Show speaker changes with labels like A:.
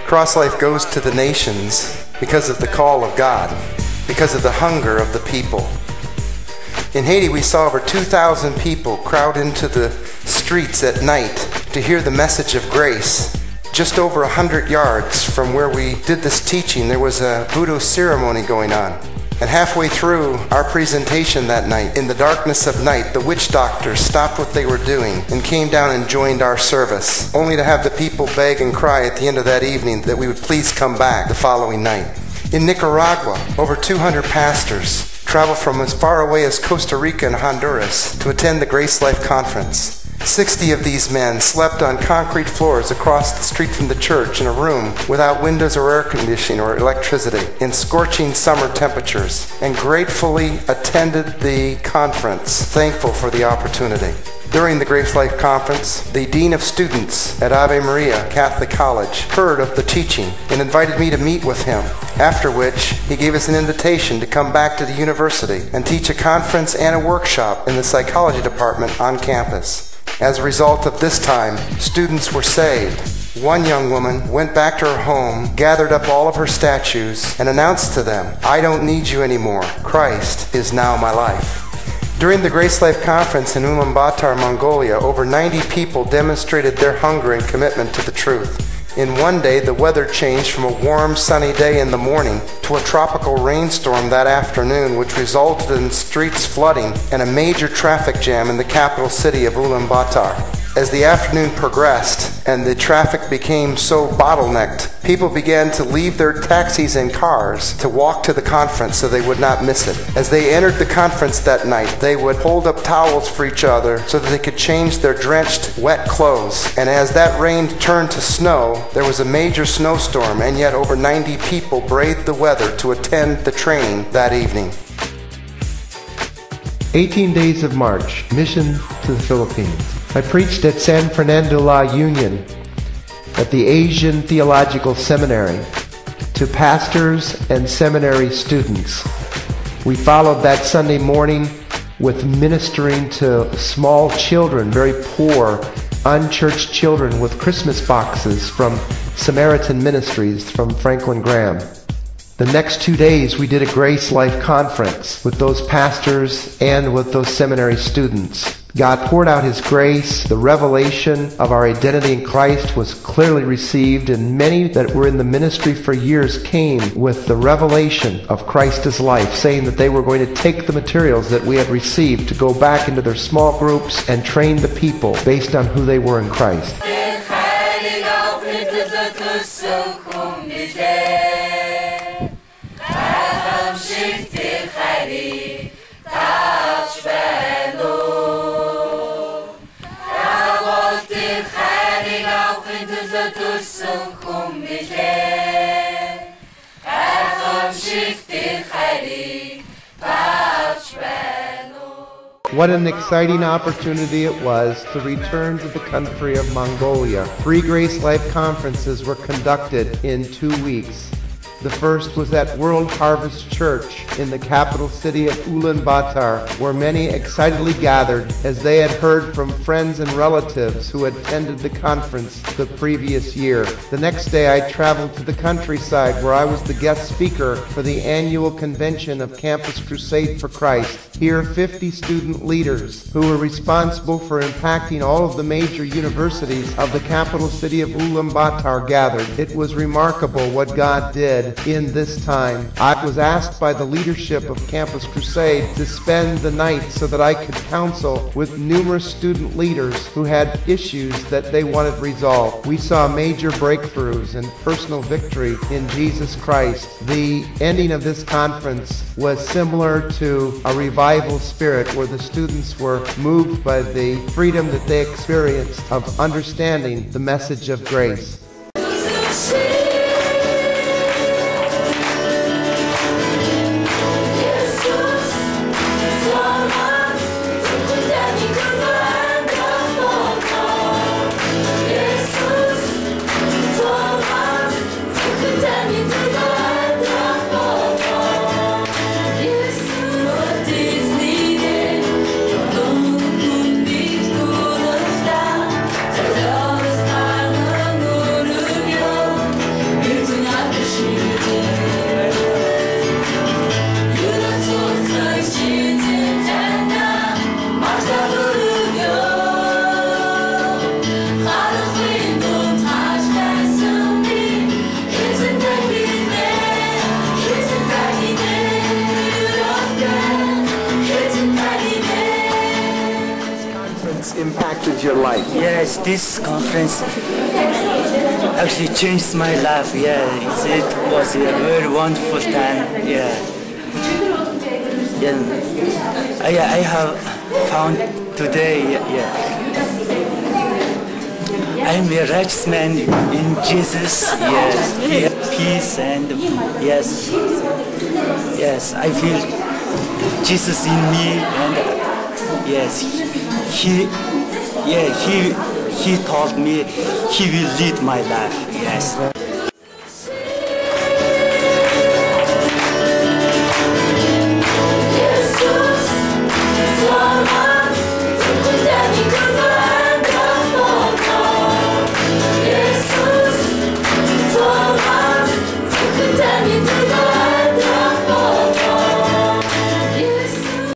A: CrossLife goes to the nations because of the call of God, because of the hunger of the people. In Haiti, we saw over 2,000 people crowd into the streets at night to hear the message of grace. Just over 100 yards from where we did this teaching, there was a voodoo ceremony going on. And halfway through our presentation that night, in the darkness of night, the witch doctors stopped what they were doing and came down and joined our service, only to have the people beg and cry at the end of that evening that we would please come back the following night. In Nicaragua, over 200 pastors traveled from as far away as Costa Rica and Honduras to attend the CrossLife Conference. 60 of these men slept on concrete floors across the street from the church in a room without windows or air conditioning or electricity, in scorching summer temperatures, and gratefully attended the conference, thankful for the opportunity. During the CrossLife Conference, the Dean of Students at Ave Maria Catholic College heard of the teaching and invited me to meet with him, after which he gave us an invitation to come back to the university and teach a conference and a workshop in the psychology department on campus. As a result of this time, students were saved. One young woman went back to her home, gathered up all of her statues, and announced to them, "I don't need you anymore. Christ is now my life." During the CrossLife Conference in Ulaanbaatar, Mongolia, over 90 people demonstrated their hunger and commitment to the truth. In one day, the weather changed from a warm, sunny day in the morning to a tropical rainstorm that afternoon, which resulted in streets flooding and a major traffic jam in the capital city of Ulaanbaatar. As the afternoon progressed and the traffic became so bottlenecked, people began to leave their taxis and cars to walk to the conference so they would not miss it. As they entered the conference that night, they would hold up towels for each other so that they could change their drenched, wet clothes. And as that rain turned to snow, there was a major snowstorm, and yet over 90 people braved the weather to attend the training that evening.
B: 18 Days of March, Mission to the Philippines. I preached at San Fernando La Union at the Asian Theological Seminary to pastors and seminary students. We followed that Sunday morning with ministering to small children, very poor, unchurched children, with Christmas boxes from Samaritan Ministries from Franklin Graham. The next 2 days we did a CrossLife conference with those pastors and with those seminary students. God poured out His grace. The revelation of our identity in Christ was clearly received, and many that were in the ministry for years came with the revelation of Christ as life, saying that they were going to take the materials that we had received to go back into their small groups and train the people based on who they were in Christ. What an exciting opportunity it was to return to the country of Mongolia. 3 CrossLife conferences were conducted in 2 weeks. The first was at World Harvest Church in the capital city of Ulaanbaatar, where many excitedly gathered as they had heard from friends and relatives who had attended the conference the previous year. The next day I traveled to the countryside where I was the guest speaker for the annual convention of Campus Crusade for Christ. Here 50 student leaders who were responsible for impacting all of the major universities of the capital city of Ulaanbaatar gathered. It was remarkable what God did in this time. I was asked by the leadership of Campus Crusade to spend the night so that I could counsel with numerous student leaders who had issues that they wanted resolved. We saw major breakthroughs and personal victory in Jesus Christ. The ending of this conference was similar to a revival spirit where the students were moved by the freedom that they experienced of understanding the message of grace. life?
C: Yes, this conference actually changed my life. Yeah, it was a very wonderful time. Yeah, I have found today. Yeah, I'm a righteous man in Jesus. Yes, he has peace and yes, I feel Jesus in me, and yes, he told me he will lead my life. Yes.